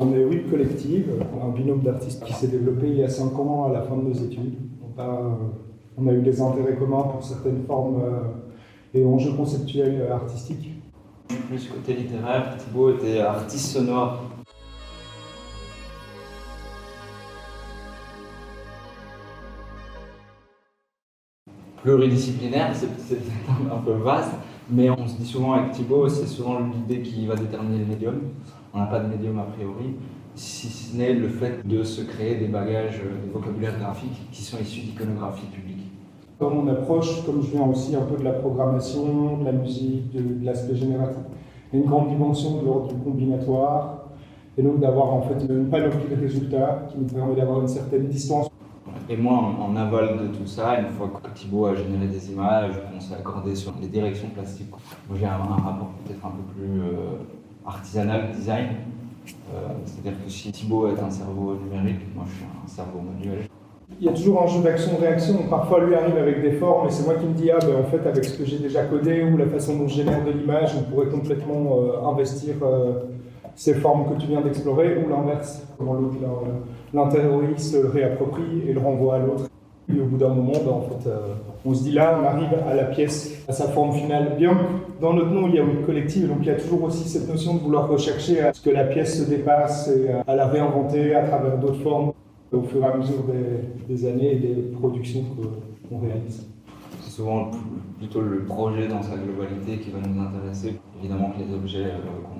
On est WIP Collective, un binôme d'artistes qui s'est développé il y a 5 ans à la fin de nos études. On a eu des intérêts communs pour certaines formes et enjeux conceptuels artistiques. Plus côté littéraire, Thibaut était artiste sonore. Pluridisciplinaire, c'est un peu vaste, mais on se dit souvent avec Thibaut, c'est souvent l'idée qui va déterminer le médium. On n'a pas de médium a priori, si ce n'est le fait de se créer des bagages, des vocabulaires graphiques qui sont issus d'iconographie publique. Dans mon approche, comme je viens aussi un peu de la programmation, de la musique, de l'aspect génératif, il y a une grande dimension de l'ordre du combinatoire, et donc d'avoir en fait une panoplie de résultats qui nous permet d'avoir une certaine distance. Et moi, en aval de tout ça, une fois que Thibaut a généré des images, on s'est accordé sur les directions plastiques. Moi, j'ai un rapport peut-être un peu plus artisanal, design. C'est-à-dire que si Thibaut est un cerveau numérique, moi je suis un cerveau manuel. Il y a toujours un jeu d'action-réaction. Parfois, lui arrive avec des formes, et c'est moi qui me dis, en fait, avec ce que j'ai déjà codé ou la façon dont je génère de l'image, on pourrait complètement investir ces formes que tu viens d'explorer, ou l'inverse, comment l'autre l'intériorise, le réapproprie et le renvoie à l'autre. Et au bout d'un moment, en fait, on se dit là, on arrive à la pièce, à sa forme finale. Bien, dans notre nom, il y a WIP Collective, donc il y a toujours aussi cette notion de vouloir rechercher à ce que la pièce se dépasse et à la réinventer à travers d'autres formes au fur et à mesure des années et des productions qu'on réalise. C'est souvent plutôt le projet dans sa globalité qui va nous intéresser. Évidemment que les objets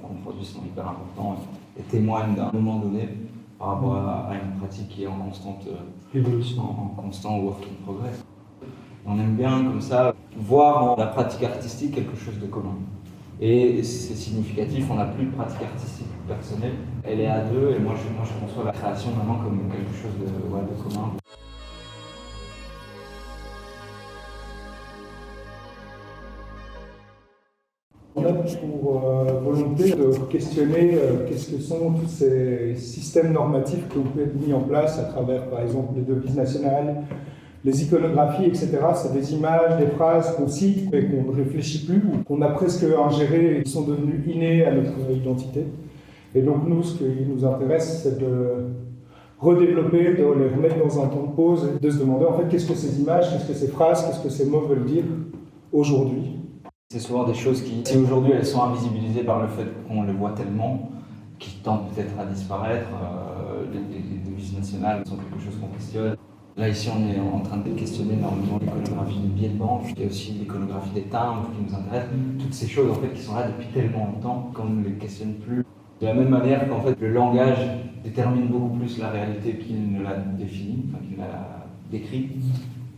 qu'on produit sont hyper importants et témoignent d'un moment donné par rapport à une pratique qui est en constante évolution, en constant work in progress. On aime bien comme ça voir en la pratique artistique quelque chose de commun. Et c'est significatif, on n'a plus de pratique artistique personnelle, elle est à deux et moi je conçois la création vraiment comme quelque chose de commun. On a pour volonté de questionner qu'est-ce que sont tous ces systèmes normatifs qui ont pu être mis en place à travers, par exemple, les devises nationales, les iconographies, etc. C'est des images, des phrases qu'on cite mais qu'on ne réfléchit plus, ou qu'on a presque ingérées et qui sont devenues innées à notre identité. Et donc nous, ce qui nous intéresse, c'est de redévelopper, de les remettre dans un temps de pause, et de se demander en fait qu'est-ce que ces images, qu'est-ce que ces phrases, qu'est-ce que ces mots veulent dire aujourd'hui. C'est souvent des choses qui, si aujourd'hui elles sont invisibilisées par le fait qu'on les voit tellement, qui tendent peut-être à disparaître, les devises nationales sont quelque chose qu'on questionne. Là ici on est en train de questionner énormément l'iconographie des billets de banque, il y a aussi l'iconographie des timbres qui nous intéressent, toutes ces choses en fait qui sont là depuis tellement longtemps qu'on ne les questionne plus. De la même manière qu'en fait le langage détermine beaucoup plus la réalité qu'il ne la définit, enfin qu'il la décrit.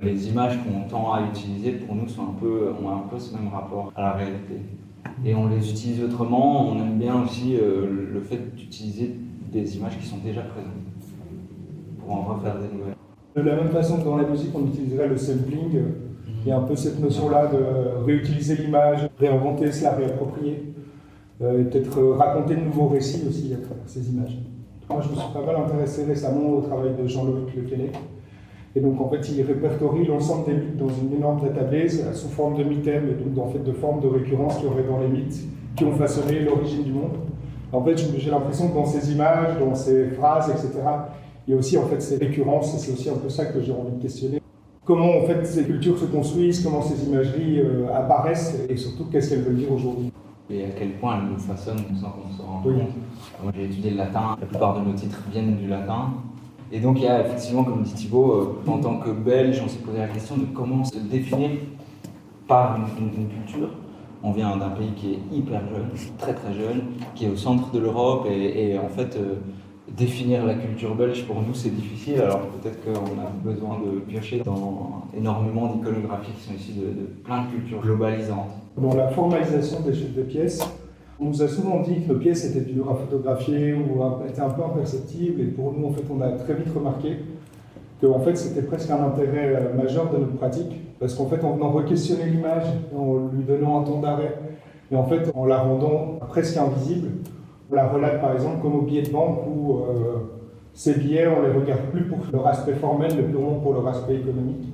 Les images qu'on tend à utiliser pour nous ont un peu ce même rapport à la réalité. Et on les utilise autrement, on aime bien aussi le fait d'utiliser des images qui sont déjà présentes pour en refaire des nouvelles. De la même façon que dans la musique, on utiliserait le sampling, il y a un peu cette notion-là de réutiliser l'image, réinventer, se la réapproprier, et peut-être raconter de nouveaux récits aussi à travers ces images. Moi, je me suis pas mal intéressé récemment au travail de Jean-Loïc Lequelec. Et donc, en fait, il répertorie l'ensemble des mythes dans une énorme database sous forme de mythèmes et donc en fait, de formes de récurrence qu'il y aurait dans les mythes qui ont façonné l'origine du monde. En fait, j'ai l'impression que dans ces images, dans ces phrases, etc., il y a aussi en fait ces récurrences et c'est aussi un peu ça que j'ai envie de questionner. Comment en fait ces cultures se construisent, comment ces imageries apparaissent et surtout qu'est-ce qu'elles veulent dire aujourd'hui. Et à quel point elles nous façonnent sans qu'on s'en rende compte. Moi j'ai étudié le latin, la plupart de nos titres viennent du latin. Et donc il y a effectivement, comme dit Thibaut, en tant que Belge, on s'est posé la question de comment se définir par une culture. On vient d'un pays qui est hyper jeune, très très jeune, qui est au centre de l'Europe et en fait définir la culture belge pour nous c'est difficile, alors peut-être qu'on a besoin de piocher dans énormément d'iconographies qui sont issues de plein de cultures globalisantes. Dans la formalisation des chefs de pièces, on nous a souvent dit que nos pièces étaient dures à photographier ou étaient un peu imperceptibles et pour nous en fait on a très vite remarqué que en fait, c'était presque un intérêt majeur de notre pratique parce qu'en fait en venant re-questionner l'image, en lui donnant un temps d'arrêt et en fait en la rendant presque invisible, on la relate par exemple comme aux billets de banque où ces billets, on les regarde plus pour leur aspect formel, mais purement pour leur aspect économique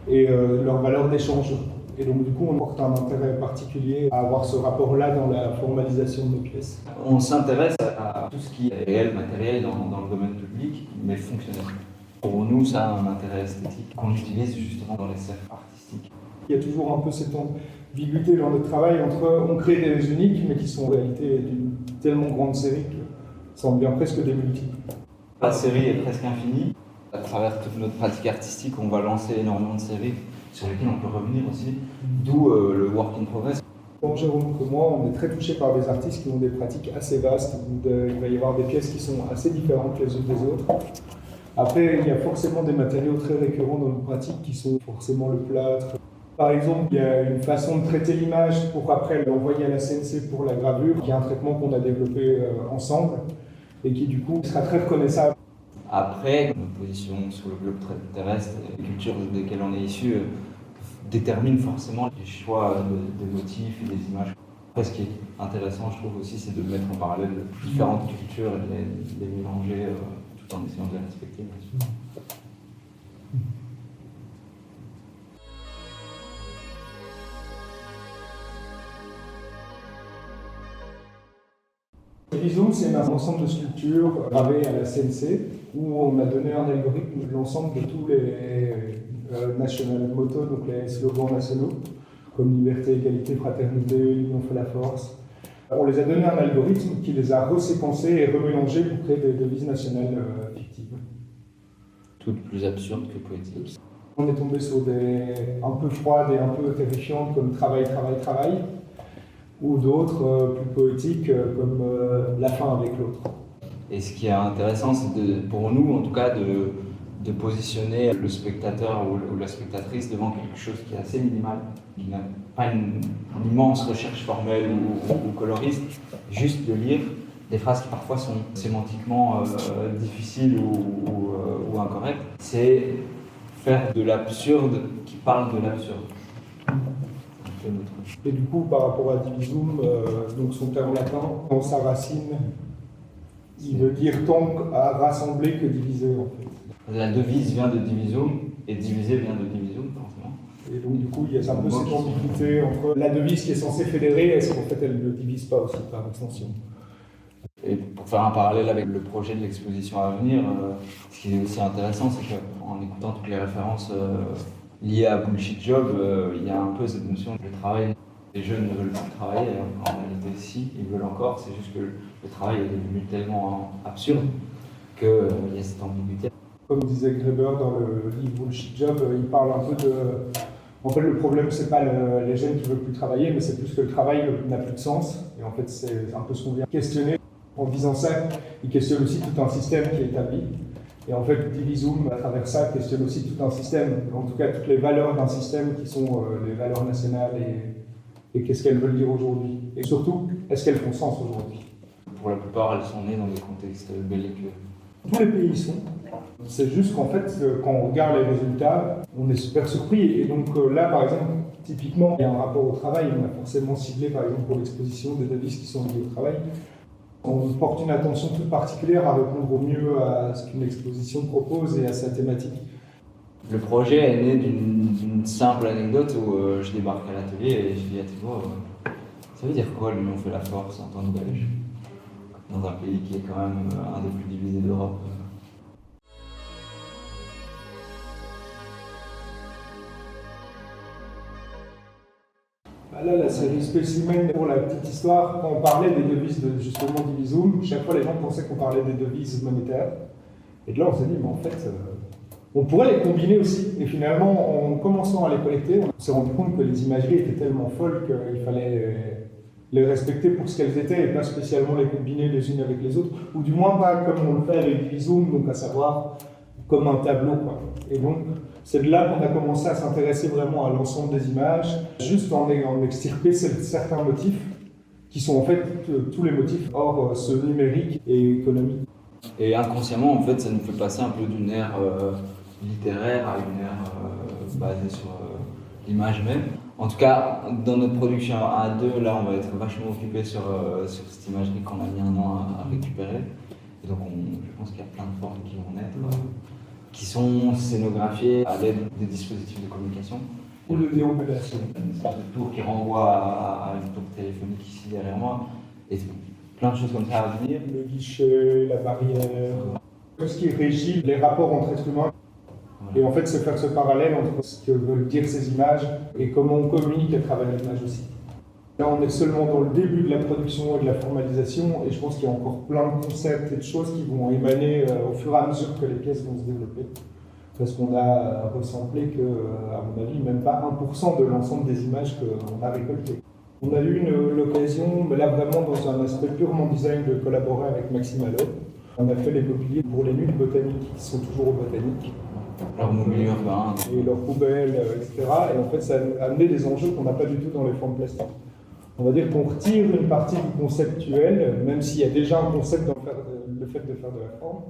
et leur valeur d'échange. Et donc du coup, on porte un intérêt particulier à avoir ce rapport-là dans la formalisation de nos pièces. On s'intéresse à tout ce qui est réel, matériel dans le domaine public, mais fonctionnel. Pour nous, ça a un intérêt esthétique qu'on utilise justement dans les cercles artistiques. Il y a toujours un peu cette ambiguïté dans notre travail entre on crée des uniques, mais qui sont en réalité d'une tellement grande série que ça en devient presque des multiples. La série est presque infinie. À travers toute notre pratique artistique, on va lancer énormément de séries sur lesquelles on peut revenir aussi, d'où le work in progress. Pour Jérôme comme moi, on est très touchés par des artistes qui ont des pratiques assez vastes, où il va y avoir des pièces qui sont assez différentes les unes des autres. Après, il y a forcément des matériaux très récurrents dans nos pratiques qui sont forcément le plâtre. Par exemple, il y a une façon de traiter l'image pour après l'envoyer à la CNC pour la gravure, qui est un traitement qu'on a développé ensemble et qui du coup sera très reconnaissable. Après, notre position sur le globe terrestre et les cultures desquelles on est issu déterminent forcément les choix de motifs et des images. Après, ce qui est intéressant, je trouve aussi, c'est de mettre en parallèle différentes cultures et de les mélanger tout en essayant de les respecter, bien sûr. Divizoom, c'est un ensemble de sculptures gravées à la CNC où on a donné un algorithme de l'ensemble de tous les national mottos, donc les slogans nationaux, comme liberté, égalité, fraternité, l'union fait la force. On les a donné un algorithme qui les a reséquencés et remélangés pour créer des devises nationales fictives. Toutes plus absurdes que poétiques. On est tombé sur des un peu froides et un peu terrifiantes comme travail, travail, travail, ou d'autres plus poétiques comme la fin avec l'autre. Et ce qui est intéressant, c'est pour nous en tout cas de positionner le spectateur ou la spectatrice devant quelque chose qui est assez minimal, qui n'a pas une immense recherche formelle ou coloriste, juste de lire des phrases qui parfois sont sémantiquement difficiles ou incorrectes. C'est faire de l'absurde qui parle de l'absurde. Et du coup, par rapport à Divizoom, donc son terme latin, dans sa racine, il veut dire tant à rassembler que diviser en fait. La devise vient de Divizoom et diviser vient de Divizoom, forcément. Et donc du coup, il y a un peu cette ambiguïté entre la devise qui est censée fédérer, est-ce qu'en fait elle ne divise pas aussi par extension. Et pour faire un parallèle avec le projet de l'exposition à venir, ce qui est aussi intéressant, c'est qu'en écoutant toutes les références liées à Bullshit Job, il y a un peu cette notion que le travail, les jeunes ne veulent plus travailler, en réalité si, ils veulent encore, c'est juste que le travail est devenu tellement absurde qu'il y a cette ambiguïté. Comme disait Graeber dans le livre Bullshit Job, il parle un peu de... En fait, le problème, c'est pas les jeunes qui veulent plus travailler, mais c'est plus que le travail n'a plus de sens. Et en fait, c'est un peu ce qu'on vient questionner. En disant ça, il questionne aussi tout un système qui est établi. Et en fait, Divizoom, à travers ça, questionne aussi tout un système, en tout cas toutes les valeurs d'un système qui sont les valeurs nationales et qu'est-ce qu'elles veulent dire aujourd'hui. Et surtout, est-ce qu'elles font sens aujourd'hui? Pour la plupart, elles sont nées dans des contextes belliqueux. Tous les pays y sont. C'est juste qu'en fait, quand on regarde les résultats, on est super surpris. Et donc là, par exemple, typiquement, il y a un rapport au travail. On a forcément ciblé, par exemple, pour l'exposition, des devises qui sont liées au travail. On porte une attention toute particulière à répondre au mieux à ce qu'une exposition propose et à sa thématique. Le projet est né d'une simple anecdote où je débarque à l'atelier et je dis à Thibaut, ça veut dire quoi l'union fait la force en tant que Belge, dans un pays qui est quand même un des plus divisés d'Europe. Là, la série Spécimen, pour la petite histoire, quand on parlait des devises de justement Divizoom, chaque fois les gens pensaient qu'on parlait des devises monétaires. Et de là, on s'est dit, mais en fait, on pourrait les combiner aussi. Et finalement, en commençant à les collecter, on s'est rendu compte que les imageries étaient tellement folles qu'il fallait les respecter pour ce qu'elles étaient et pas spécialement les combiner les unes avec les autres. Ou du moins pas comme on le fait avec Divizoom, donc à savoir comme un tableau, quoi. Et donc, c'est de là qu'on a commencé à s'intéresser vraiment à l'ensemble des images, juste en extirper certains motifs, qui sont en fait tous les motifs hors ce numérique et économique. Et inconsciemment, en fait, ça nous fait passer un peu d'une ère littéraire à une ère basée sur l'image même. En tout cas, dans notre production A2, là, on va être vachement occupé sur cette imagerie qu'on a mis un an à récupérer. Et donc, je pense qu'il y a plein de formes qui vont naître, qui sont scénographiées à l'aide des dispositifs de communication. Ou de déambulation. Une espèce de tour qui renvoie à une tour téléphonique ici derrière moi. Et plein de choses comme ça à venir. Le guichet, la barrière, tout ce qui régit les rapports entre êtres humains. Et en fait, se faire ce parallèle entre ce que veulent dire ces images et comment on communique à travers l'image aussi. Là, on est seulement dans le début de la production et de la formalisation, et je pense qu'il y a encore plein de concepts et de choses qui vont émaner au fur et à mesure que les pièces vont se développer. Parce qu'on a ressemblé que, à mon avis, même pas 1% de l'ensemble des images qu'on a récoltées. On a eu l'occasion, là vraiment dans un aspect purement design, de collaborer avec Maxime Allot. On a fait les mobiliers pour les nuits de botanique qui sont toujours au botanique. Leur mobilier urbain. Et leurs poubelles, etc. Et en fait, ça a amené des enjeux qu'on n'a pas du tout dans les formes plastiques. On va dire qu'on retire une partie du conceptuel, même s'il y a déjà un concept dans le fait de faire de la forme,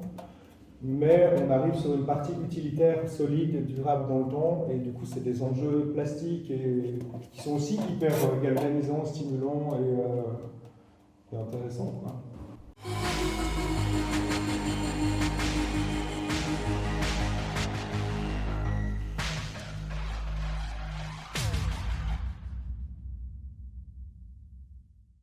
mais on arrive sur une partie utilitaire, solide, durable dans le temps, et du coup c'est des enjeux plastiques et qui sont aussi hyper galvanisants, stimulants et intéressants, quoi.